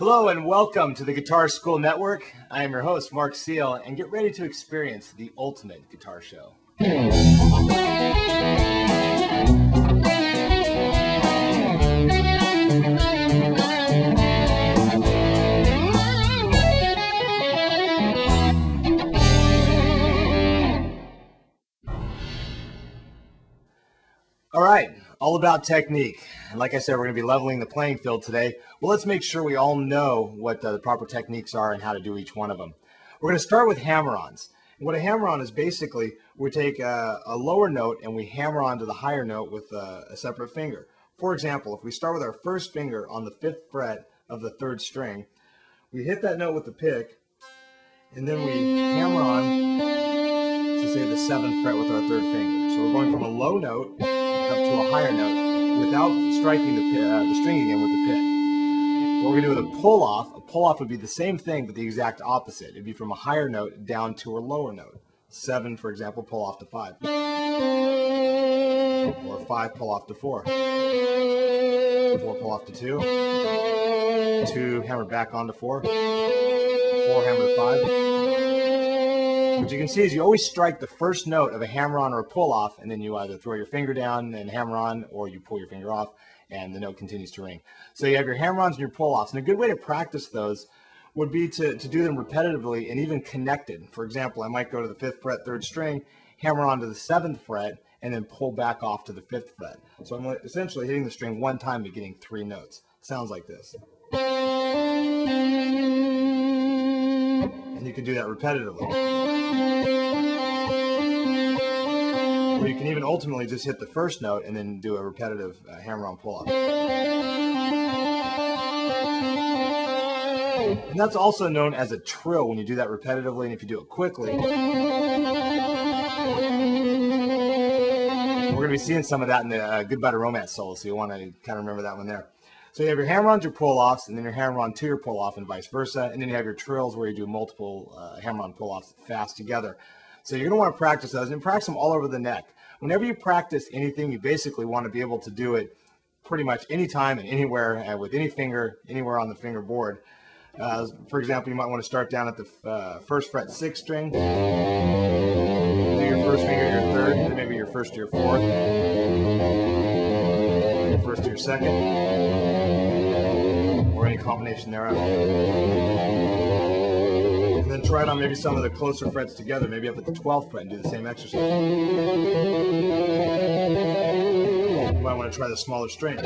Hello and welcome to the Guitar School Network. I am your host, Marc, and get ready to experience the ultimate guitar show. All right, all about technique. And like I said, we're going to be leveling the playing field today. Well, let's make sure we all know what the proper techniques are and how to do each one of them. We're going to start with hammer-ons. What a hammer-on is basically, we take a lower note and we hammer onto the higher note with a separate finger. For example, if we start with our first finger on the 5th fret of the 3rd string, we hit that note with the pick, and then we hammer on to say the 7th fret with our 3rd finger. So we're going from a low note up to a higher note without striking the string again with the pick. What we're going to do with a pull-off would be the same thing but the exact opposite. It'd be from a higher note down to a lower note. 7, for example, pull off to 5. Or 5, pull off to 4. 4, pull off to 2. 2, hammer back on to 4. 4, hammer to 5. What you can see is you always strike the first note of a hammer-on or a pull-off, and then you either throw your finger down and hammer on, or you pull your finger off, and the note continues to ring. So you have your hammer-ons and your pull-offs, and a good way to practice those would be to do them repetitively and even connected. For example, I might go to the 5th fret, 3rd string, hammer on to the 7th fret, and then pull back off to the 5th fret. So I'm essentially hitting the string one time but getting 3 notes. Sounds like this. And you can do that repetitively. Or you can even ultimately just hit the first note and then do a repetitive hammer-on pull-off. And that's also known as a trill when you do that repetitively, and if you do it quickly. We're going to be seeing some of that in the Goodbye to Romance solo, so you'll want to kind of remember that one there. So you have your hammer-ons, your pull-offs, and then your hammer-on to your pull-off and vice versa. And then you have your trills where you do multiple hammer-on pull-offs fast together. So you're going to want to practice those and practice them all over the neck. Whenever you practice anything, you basically want to be able to do it pretty much anytime and anywhere with any finger, anywhere on the fingerboard. For example, you might want to start down at the 1st fret 6th string. Do your first finger to your 3rd, then maybe your 1st to your 4th, your 1st to your 2nd, or any combination thereof. And then try it on maybe some of the closer frets together, maybe up at the 12th fret and do the same exercise. You might want to try the smaller strings.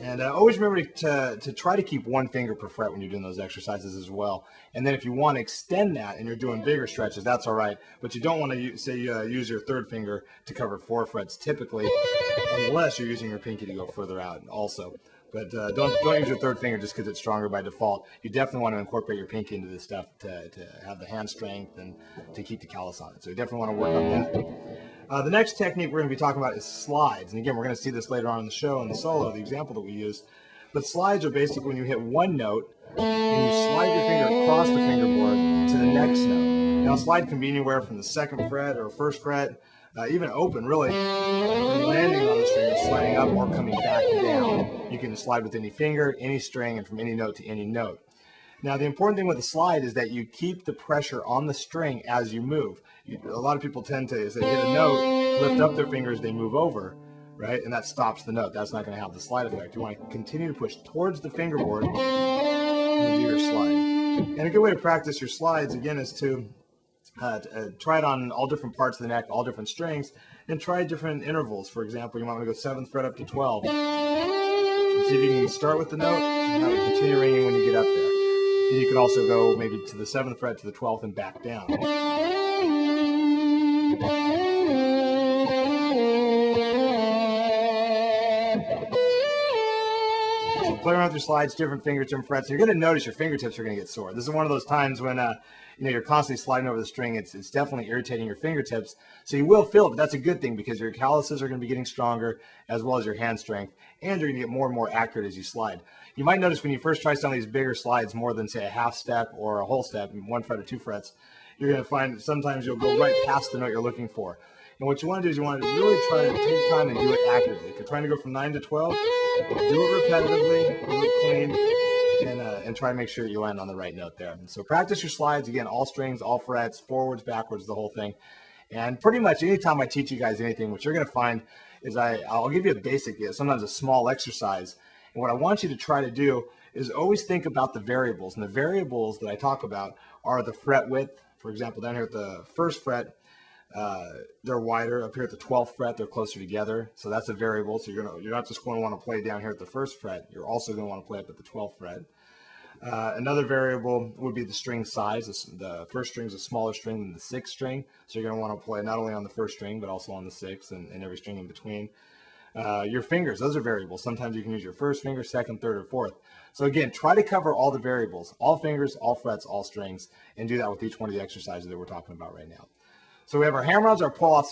And always remember to try to keep one finger per fret when you're doing those exercises as well. And then if you want to extend that and you're doing bigger stretches, that's all right. But you don't want to use your 3rd finger to cover 4 frets typically, unless you're using your pinky to go further out also. But don't use your 3rd finger just because it's stronger by default. You definitely want to incorporate your pinky into this stuff to have the hand strength and to keep the callus on it. So you definitely want to work on that. The next technique we're going to be talking about is slides. And again, we're going to see this later on in the show in the solo, the example that we used. But slides are basically when you hit one note and you slide your finger across the fingerboard to the next note. Now, a slide can be anywhere from the 2nd fret or 1st fret, even open, really, and landing on the string and sliding up or coming back down. You can slide with any finger, any string, and from any note to any note. Now, the important thing with the slide is that you keep the pressure on the string as you move. A lot of people tend to, as they hit a note, lift up their fingers, they move over, right? And that stops the note. That's not going to have the slide effect. You want to continue to push towards the fingerboard and do your slide. And a good way to practice your slides, again, is to try it on all different parts of the neck, all different strings, and try different intervals. For example, you might want to go 7th fret up to 12. And see if you can start with the note and have it continue ringing when you get up there. And you can also go maybe to the 7th fret to the 12th and back down. So play around with your slides, different fingers, different frets. And you're going to notice your fingertips are going to get sore. This is one of those times when you're constantly sliding over the string. It's definitely irritating your fingertips. So you will feel it, but that's a good thing because your calluses are going to be getting stronger as well as your hand strength, and you're going to get more and more accurate as you slide. You might notice when you first try some of these bigger slides, more than say a half step or a whole step, 1 fret or 2 frets, you're going to find that sometimes you'll go right past the note you're looking for. And what you want to do is you want to really try to take time and do it accurately. If you're trying to go from 9 to 12, Do it repetitively, do it clean, and try to make sure you land on the right note there. And so practice your slides, again, all strings, all frets, forwards, backwards, the whole thing. And pretty much anytime I teach you guys anything, what you're going to find is I'll give you a basic, sometimes a small exercise. And what I want you to try to do is always think about the variables. And the variables that I talk about are the fret width. For example, down here at the first fret, they're wider. Up here at the 12th fret, they're closer together. So that's a variable. So you're not just going to want to play down here at the first fret. You're also going to want to play up at the 12th fret. Another variable would be the string size. The first string is a smaller string than the sixth string. So you're going to want to play not only on the first string, but also on the sixth and every string in between. Your fingers, those are variables. Sometimes you can use your first finger, second, third, or fourth. So again, try to cover all the variables, all fingers, all frets, all strings, and do that with each one of the exercises that we're talking about right now. So we have our hammer-ons, our pull-offs,